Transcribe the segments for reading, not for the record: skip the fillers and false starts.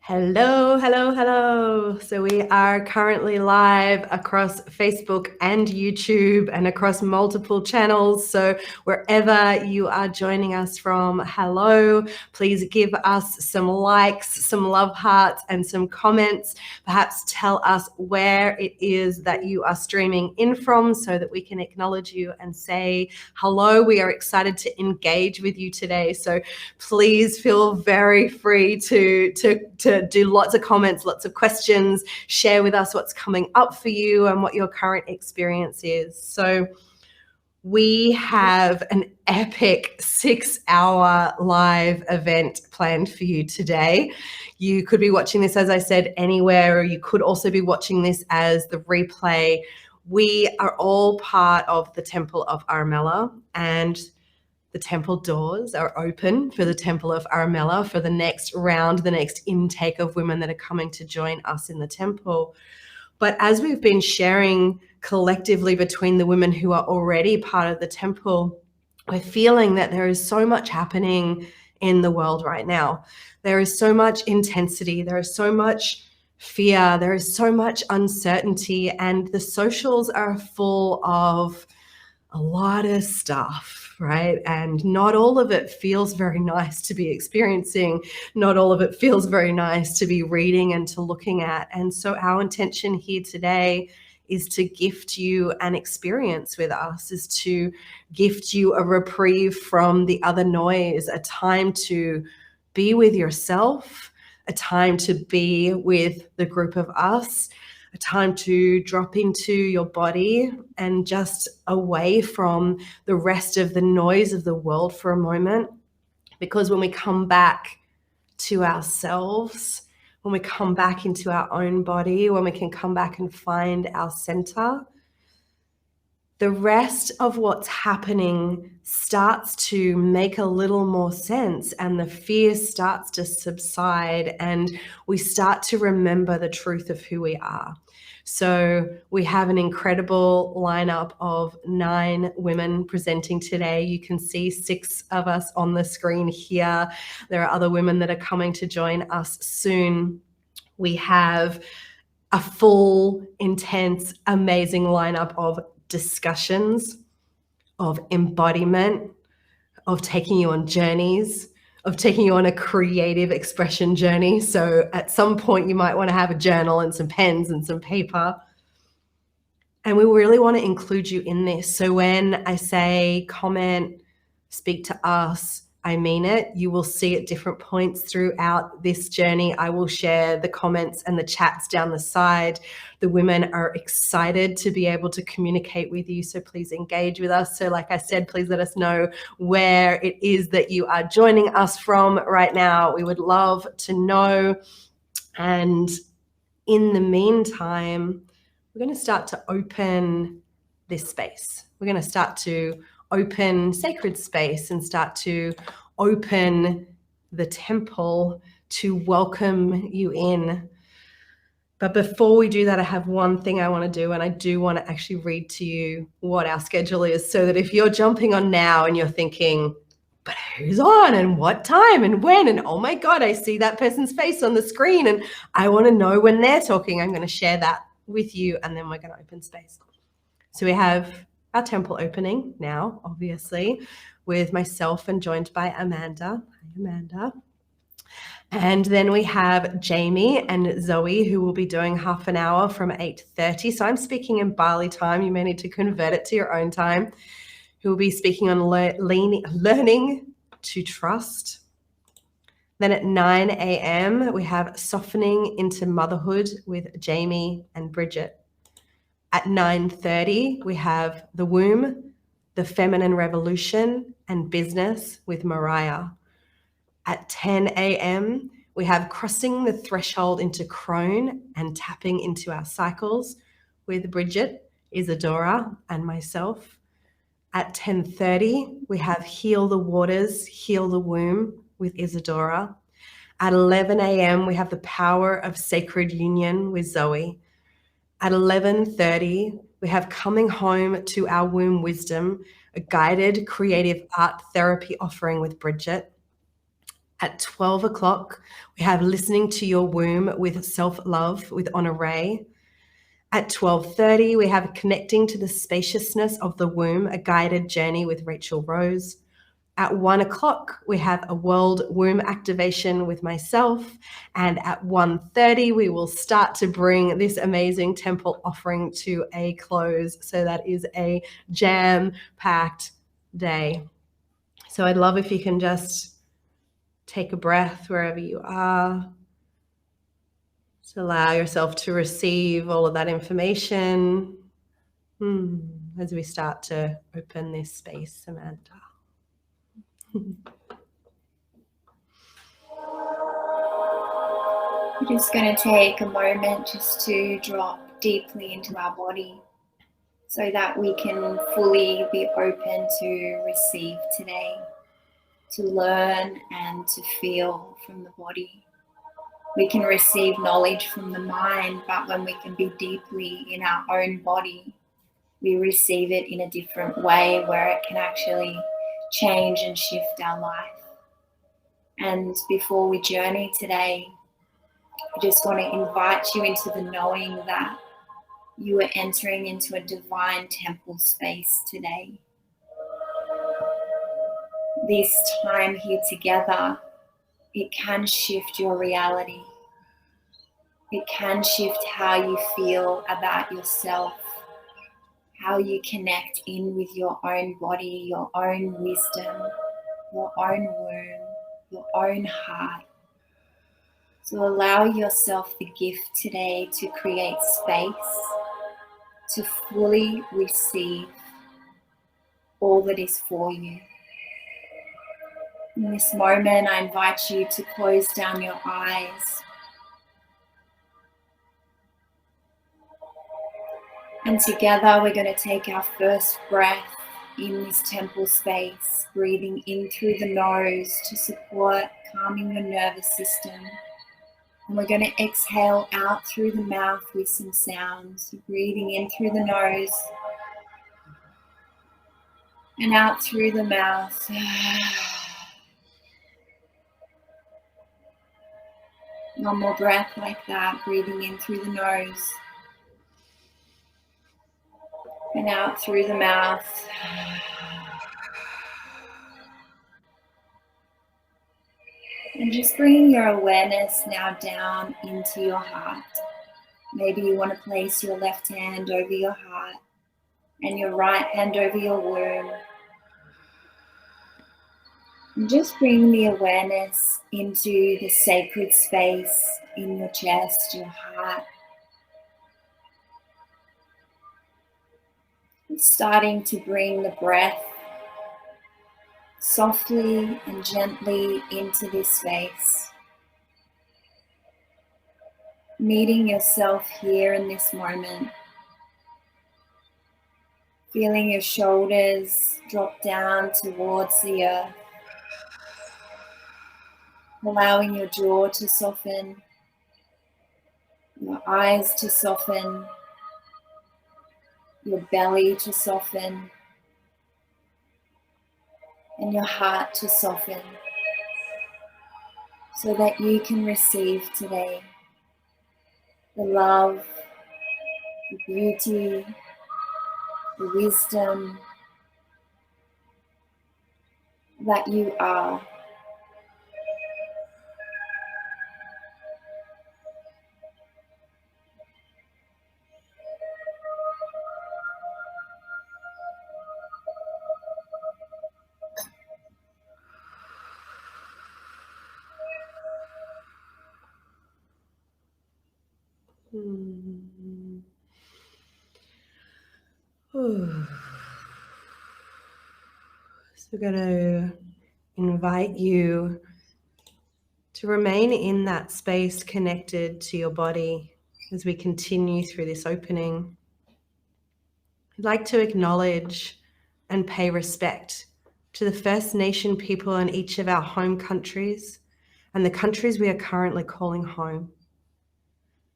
Hello, hello, hello. So we are currently live across Facebook and YouTube and across multiple channels. So wherever you are joining us from, hello. Please give us some likes, some love hearts, and some comments. Perhaps tell us where it is that you are streaming in from so that we can acknowledge you and say hello. We are excited to engage with you today. So please feel very free to do lots of comments, lots of questions, share with us what's coming up for you and what your current experience is. So we have an epic 6-hour live event planned for you today. You could be watching this, as I said, anywhere, or you could also be watching this as the replay. We are all part of the Temple of Armella, and the temple doors are open for the Temple of Armella for the next round, the next intake of women that are coming to join us in the temple. But as we've been sharing collectively between the women who are already part of the temple, we're feeling that there is so much happening in the world right now. There is so much intensity. There is so much fear. There is so much uncertainty. And the socials are full of a lot of stuff, right? And not all of it feels very nice to be experiencing. Not all of it feels very nice to be reading and to looking at. And so our intention here today is to gift you an experience with us, is to gift you a reprieve from the other noise, a time to be with yourself, a time to be with the group of us, a time to drop into your body and just away from the rest of the noise of the world for a moment. Because when we come back to ourselves, when we come back into our own body, when we can come back and find our center, the rest of what's happening starts to make a little more sense, and the fear starts to subside, and we start to remember the truth of who we are. So we have an incredible lineup of 9 women presenting today. You can see 6 of us on the screen here. There are other women that are coming to join us soon. We have a full, intense, amazing lineup of discussions, of embodiment, of taking you on journeys, of taking you on a creative expression journey. So at some point you might want to have a journal and some pens and some paper. And we really want to include you in this. So when I say comment, speak to us, I mean it. You will see at different points throughout this journey, I will share the comments and the chats down the side. The women are excited to be able to communicate with you, so please engage with us. So like I said, please let us know where it is that you are joining us from right now. We would love to know. And in the meantime, we're going to start to open this space. We're going to start to open sacred space and start to open the temple to welcome you in. But before we do that, I have one thing I want to do, and I do want to actually read to you what our schedule is, so that if you're jumping on now and you're thinking, but who's on and what time and when, and oh my God, I see that person's face on the screen and I want to know when they're talking, I'm going to share that with you, and then we're going to open space. So we have our temple opening now, obviously, with myself and joined by Amanda. Hi, Amanda. And then we have Jamie and Zoe, who will be doing half an hour from 8:30. So I'm speaking in Bali time. You may need to convert it to your own time. Who will be speaking on learning to trust. Then at 9 a.m., we have Softening into Motherhood with Jamie and Bridget. At 9:30, we have The Womb, The Feminine Revolution, and Business with Mariah. At 10 a.m., we have Crossing the Threshold into Crone and Tapping into Our Cycles with Bridget, Isadora, and myself. At 10:30, we have Heal the Waters, Heal the Womb with Isadora. At 11 a.m., we have The Power of Sacred Union with Zoe. At 11:30, we have Coming Home to Our Womb Wisdom, a guided creative art therapy offering with Bridget. At 12 o'clock, we have Listening to Your Womb with Self-Love with Honor Ray. At 12:30, we have Connecting to the Spaciousness of the Womb, a guided journey with Rachel Rose. At 1 o'clock, we have a World Womb Activation with myself. And at 1:30, we will start to bring this amazing temple offering to a close. So that is a jam-packed day. So I'd love if you can just take a breath wherever you are. Just allow yourself to receive all of that information as we start to open this space, Samantha. We're just going to take a moment just to drop deeply into our body so that we can fully be open to receive today, to learn and to feel from the body. We can receive knowledge from the mind, but when we can be deeply in our own body, we receive it in a different way where it can actually change and shift our life. And before we journey today, I just want to invite you into the knowing that you are entering into a divine temple space today. This time here together, it can shift your reality. It can shift how you feel about yourself, how you connect in with your own body, your own wisdom, your own womb, your own heart. So allow yourself the gift today to create space to fully receive all that is for you. In this moment, I invite you to close down your eyes and together we're going to take our first breath in this temple space, breathing in through the nose to support calming your nervous system. And we're going to exhale out through the mouth with some sounds. Breathing in through the nose and out through the mouth. One more breath like that. Breathing in through the nose and out through the mouth. And just bringing your awareness now down into your heart. Maybe you want to place your left hand over your heart and your right hand over your womb. And just bring the awareness into the sacred space in your chest, your heart. And starting to bring the breath softly and gently into this space. Meeting yourself here in this moment. Feeling your shoulders drop down towards the earth. Allowing your jaw to soften, your eyes to soften, your belly to soften, and your heart to soften, so that you can receive today the love, the beauty, the wisdom that you are. So we're going to invite you to remain in that space connected to your body as we continue through this opening. I'd like to acknowledge and pay respect to the First Nation people in each of our home countries and the countries we are currently calling home.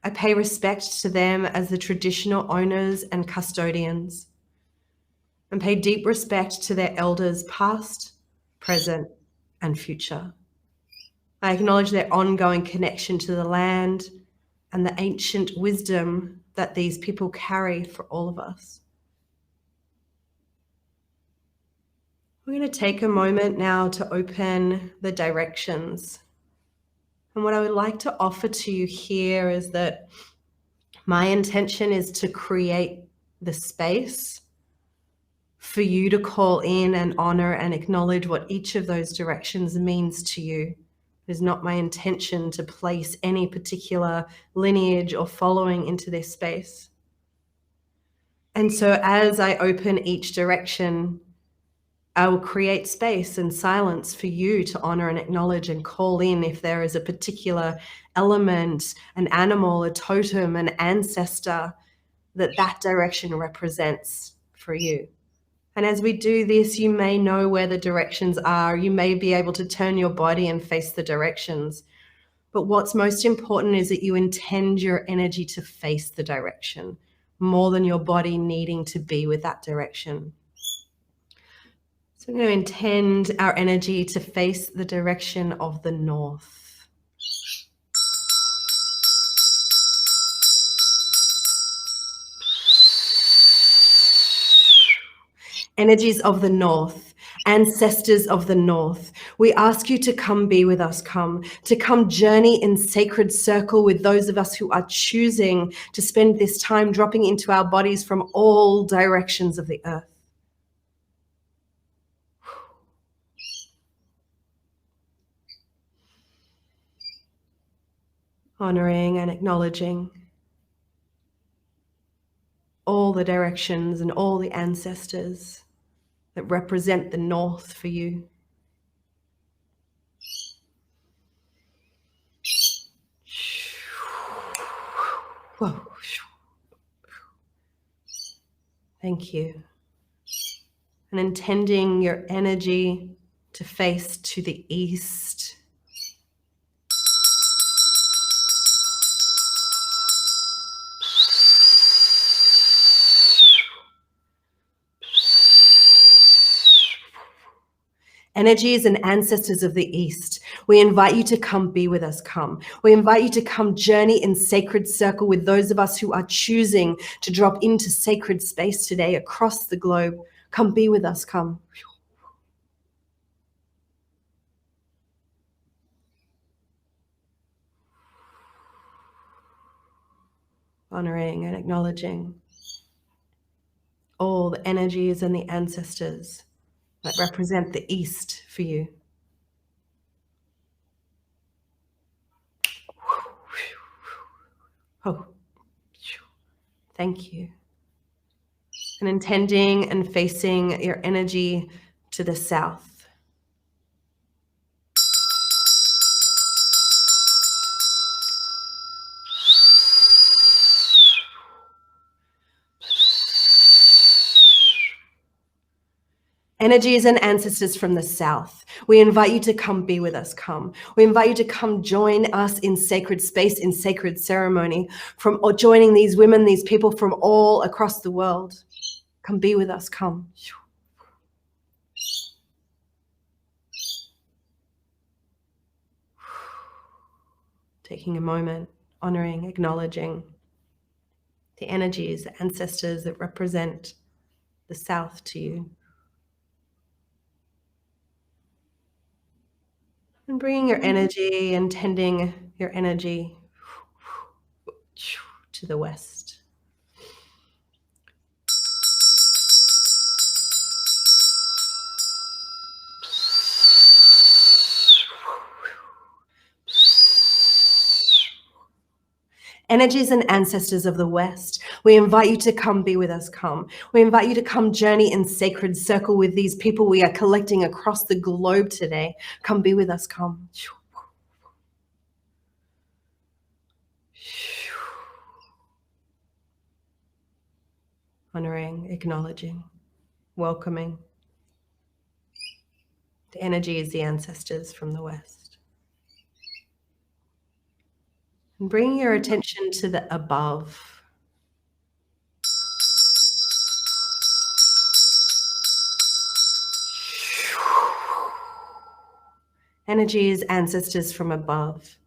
I pay respect to them as the traditional owners and custodians, and pay deep respect to their elders past, present, and future. I acknowledge their ongoing connection to the land and the ancient wisdom that these people carry for all of us. We're going to take a moment now to open the directions. And what I would like to offer to you here is that my intention is to create the space for you to call in and honor and acknowledge what each of those directions means to you. It is not my intention to place any particular lineage or following into this space. And so as I open each direction, I will create space and silence for you to honor and acknowledge and call in if there is a particular element, an animal, a totem, an ancestor that direction represents for you. And as we do this, you may know where the directions are. You may be able to turn your body and face the directions. But what's most important is that you intend your energy to face the direction more than your body needing to be with that direction. So we're going to intend our energy to face the direction of the north. Energies of the north, ancestors of the north, we ask you to come be with us, to come journey in sacred circle with those of us who are choosing to spend this time dropping into our bodies from all directions of the earth. Honoring and acknowledging all the directions and all the ancestors that represent the north for you. Whoa. Thank you. And intending your energy to face to the east. Energies and ancestors of the East, we invite you to come be with us, We invite you to come journey in sacred circle with those of us who are choosing to drop into sacred space today across the globe. Come be with us, Honoring and acknowledging all the energies and the ancestors that represent the East for you. Oh, thank you. And intending and facing your energy to the south. Energies and ancestors from the south, we invite you to come be with us, We invite you to come join us in sacred space, in sacred ceremony, or joining these women, these people from all across the world. Come be with us, Taking a moment, honoring, acknowledging the energies, the ancestors that represent the south to you. And bringing your energy and tending your energy to the west. Energies and ancestors of the West, we invite you to come be with us, We invite you to come journey in sacred circle with these people we are collecting across the globe today. Come be with us, Honoring, acknowledging, welcoming the energies, the ancestors from the West. And bringing your attention to the above. energies, ancestors from above.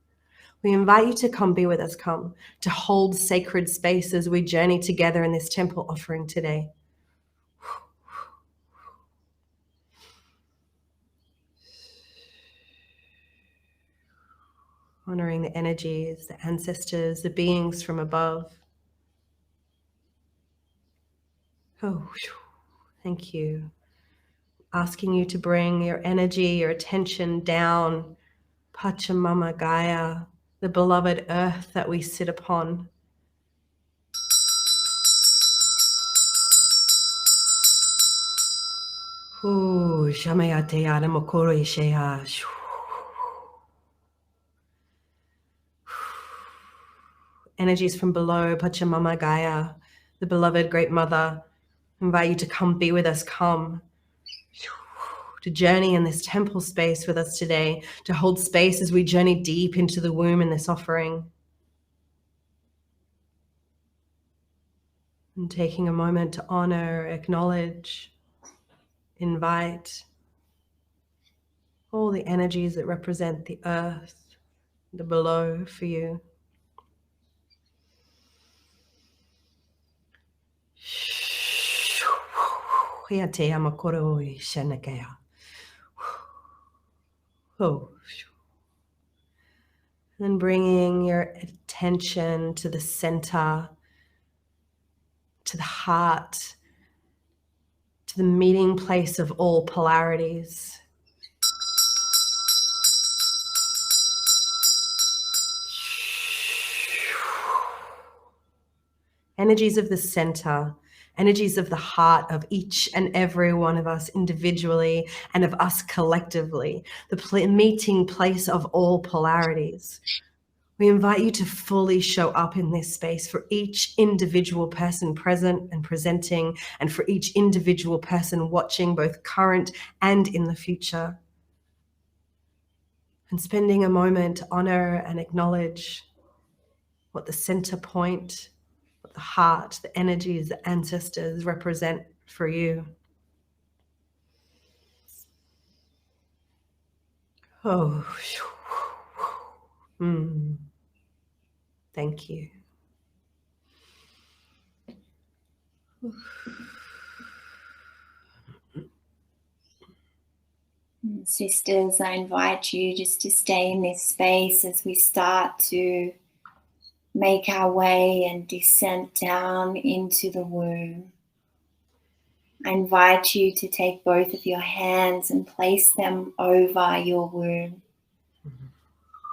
We invite you to come be with us, come to hold sacred space as we journey together in this temple offering today. Honoring the energies, the ancestors, the beings from above. Oh, thank you. Asking you to bring your energy, your attention down, Pachamama Gaia, the beloved earth that we sit upon. Shamayate Adamokoro Ishea. Energies from below, Pachamama Gaia, the beloved Great Mother, invite you to come be with us, come to journey in this temple space with us today, to hold space as we journey deep into the womb in this offering. And taking a moment to honor, acknowledge, invite all the energies that represent the earth, the below for you. Oh. And bringing your attention to the center, to the heart, to the meeting place of all polarities. Energies of the center, energies of the heart of each and every one of us individually and of us collectively, the meeting place of all polarities. We invite you to fully show up in this space for each individual person present and presenting, and for each individual person watching, both current and in the future. And spending a moment to honor and acknowledge what the center point, what the heart, the energies, the ancestors represent for you. Oh, thank you. Sisters, I invite you just to stay in this space as we start to make our way and descent down into the womb. I invite you to take both of your hands and place them over your womb,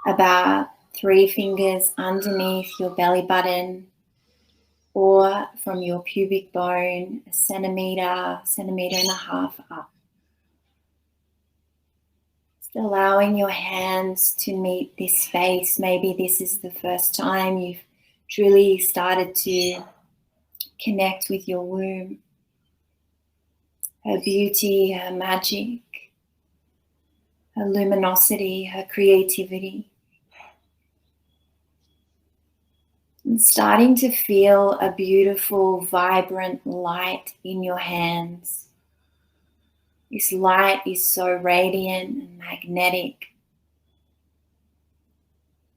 about 3 fingers underneath your belly button, or from your pubic bone, a centimeter and a half up. Just allowing your hands to meet this space. Maybe this is the first time you've truly started to connect with your womb, her beauty, her magic, her luminosity, her creativity. And starting to feel a beautiful, vibrant light in your hands. This light is so radiant and magnetic.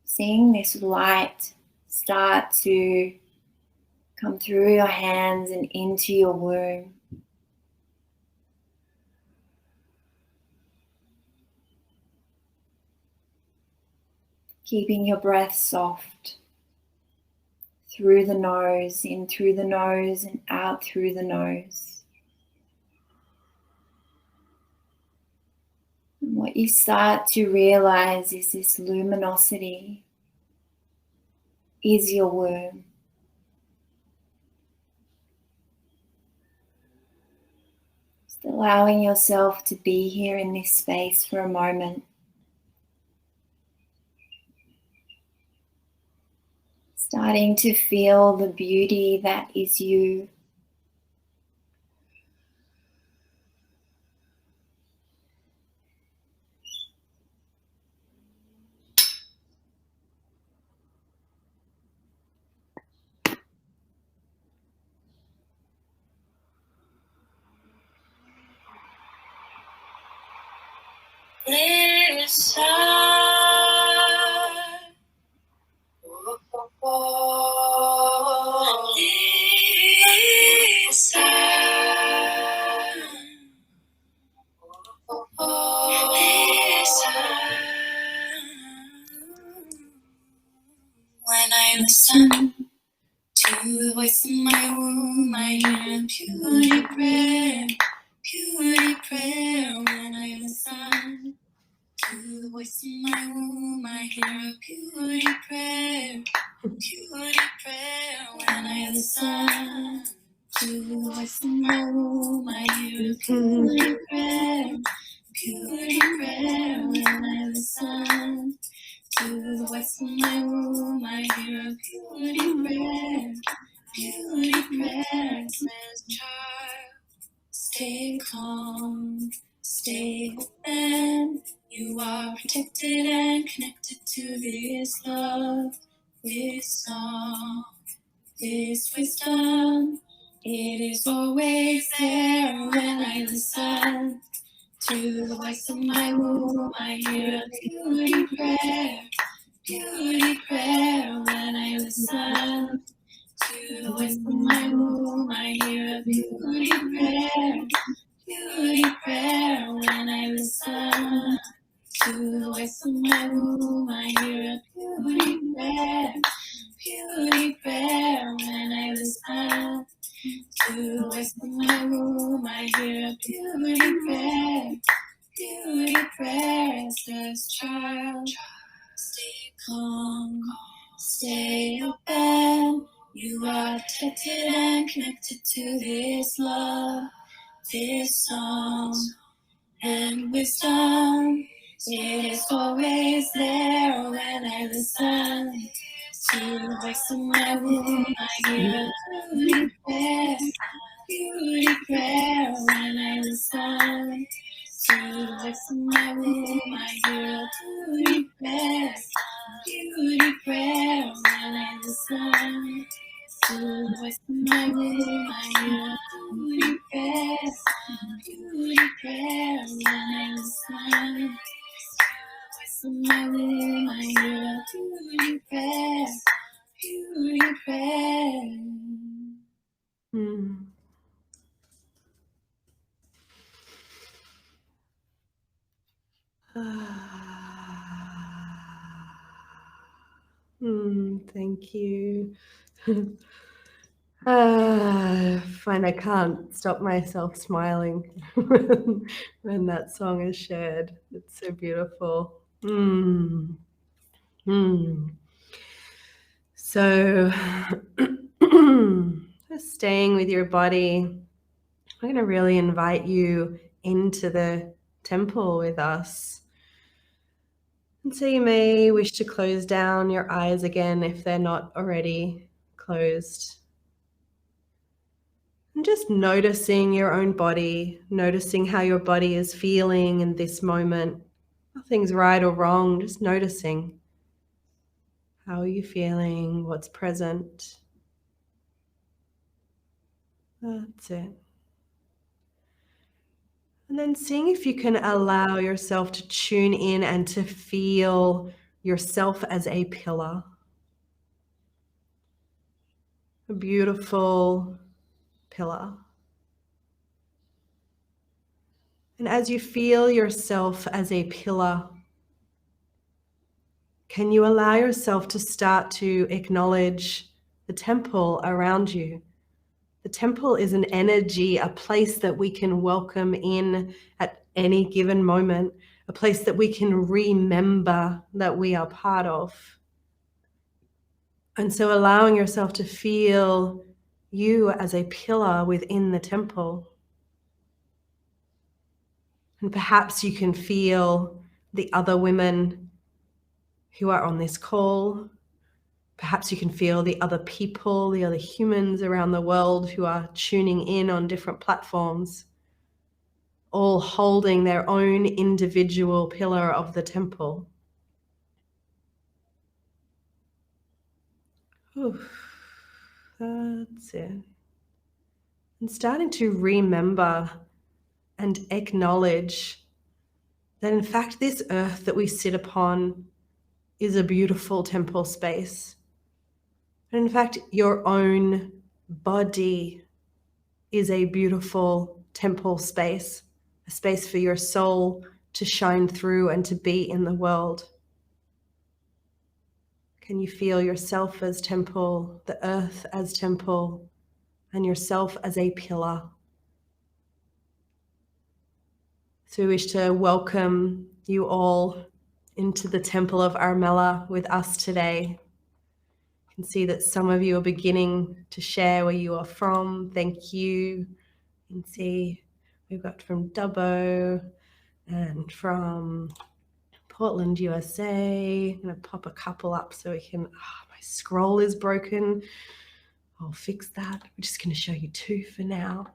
Seeing this light start to come through your hands and into your womb. Keeping your breath soft. Through the nose, in through the nose and out through the nose. And what you start to realize is this luminosity is your womb. Just allowing yourself to be here in this space for a moment. Starting to feel the beauty that is you. When I listen to the voice in my womb, I hear a purity prayer, purity prayer. When I listen to the voice in my womb, I hear a purity prayer, purity prayer. When I listen to the voice in my womb, I hear a purity prayer, purity prayer. When I listen to the voice in my womb, I hear a purity prayer, purity prayer. It says, child, stay calm, stay open. You are protected and connected to this love, this song, this wisdom. It is always there when I listen to the voice of my womb. I hear a purity prayer, purity prayer. When I listen to the voice of my womb, I hear a purity prayer, purity prayer. When I listen to the voice of my womb, I hear a purity prayer, purity prayer. When I listen to the voice of my womb, I hear a purity prayer, purity prayer. It says, child, stay calm, stay open. You are protected and connected to this love, this song, and wisdom. It is always there when I listen to the voice of my womb. I hear a purity prayer, purity prayer. When I listen to the voice of my womb, I hear a purity prayer, purity prayer. When I listen to the voice of my womb, I hear a purity prayer, purity prayer. When I listen to the voice of my womb, I hear a purity prayer, purity prayer. Thank you. I find I can't stop myself smiling when that song is shared. It's so beautiful. So, just staying with your body, I'm going to really invite you into the temple with us. And so you may wish to close down your eyes again if they're not already closed. And just noticing your own body, noticing how your body is feeling in this moment. Nothing's right or wrong, just noticing. How are you feeling? What's present? That's it. And then seeing if you can allow yourself to tune in and to feel yourself as a pillar. A beautiful pillar. And as you feel yourself as a pillar, can you allow yourself to start to acknowledge the temple around you? The temple is an energy, a place that we can welcome in at any given moment, a place that we can remember that we are part of. And so allowing yourself to feel you as a pillar within the temple. And perhaps you can feel the other women who are on this call. Perhaps you can feel the other people, the other humans around the world who are tuning in on different platforms, all holding their own individual pillar of the temple. Oof, that's it. And starting to remember and acknowledge that in fact this earth that we sit upon is a beautiful temple space. And in fact, your own body is a beautiful temple space, a space for your soul to shine through and to be in the world. Can you feel yourself as temple, the earth as temple, and yourself as a pillar? So we wish to welcome you all into the Temple of Armella with us today. You can see that some of you are beginning to share where you are from. Thank you. You can see we've got from Dubbo and from Portland, USA. I'm going to pop a couple up so we can, my scroll is broken. I'll fix that. I'm just going to show you two for now.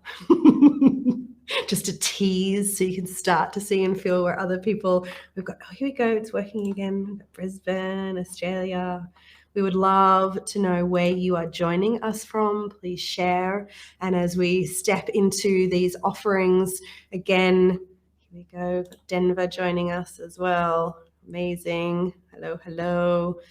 Just a tease so you can start to see and feel where other people, we've got, here we go, it's working again. We've got Brisbane, Australia. We would love to know where you are joining us from. Please share. And as we step into these offerings, again, here we go, Denver joining us as well. Amazing. Hello, hello.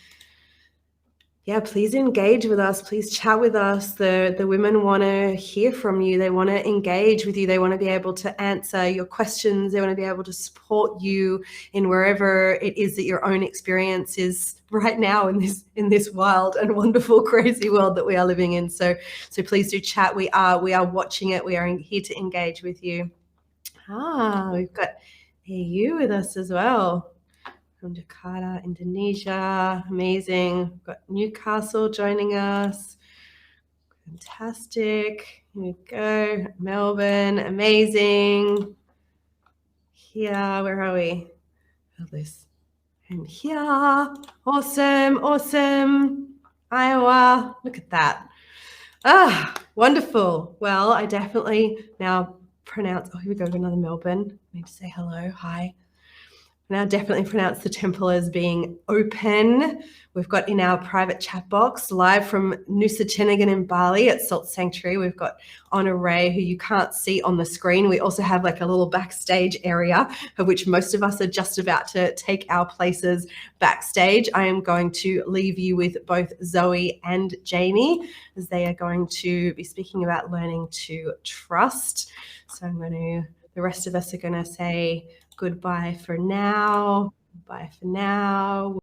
Yeah, please engage with us. Please chat with us. The women want to hear from you. They want to engage with you. They want to be able to answer your questions. They want to be able to support you in wherever it is that your own experience is right now in this wild and wonderful, crazy world that we are living in. So please do chat. We are watching it. We are here to engage with you. We've got you with us as well. From Jakarta, Indonesia. Amazing. We've got Newcastle joining us. Fantastic. Here we go. Melbourne. Amazing. Here, where are we? This. And here. Awesome. Awesome. Iowa. Look at that. Wonderful. Well, I definitely now pronounce, here we go, another Melbourne. I need to say hello. Hi. Now definitely pronounce the temple as being open. We've got in our private chat box, live from Nusa Tenggara in Bali at Salt Sanctuary, we've got Honor Ray, who you can't see on the screen. We also have like a little backstage area of which most of us are just about to take our places backstage. I am going to leave you with both Zoe and Jamie as they are going to be speaking about learning to trust. So the rest of us are going to say goodbye for now. Bye for now.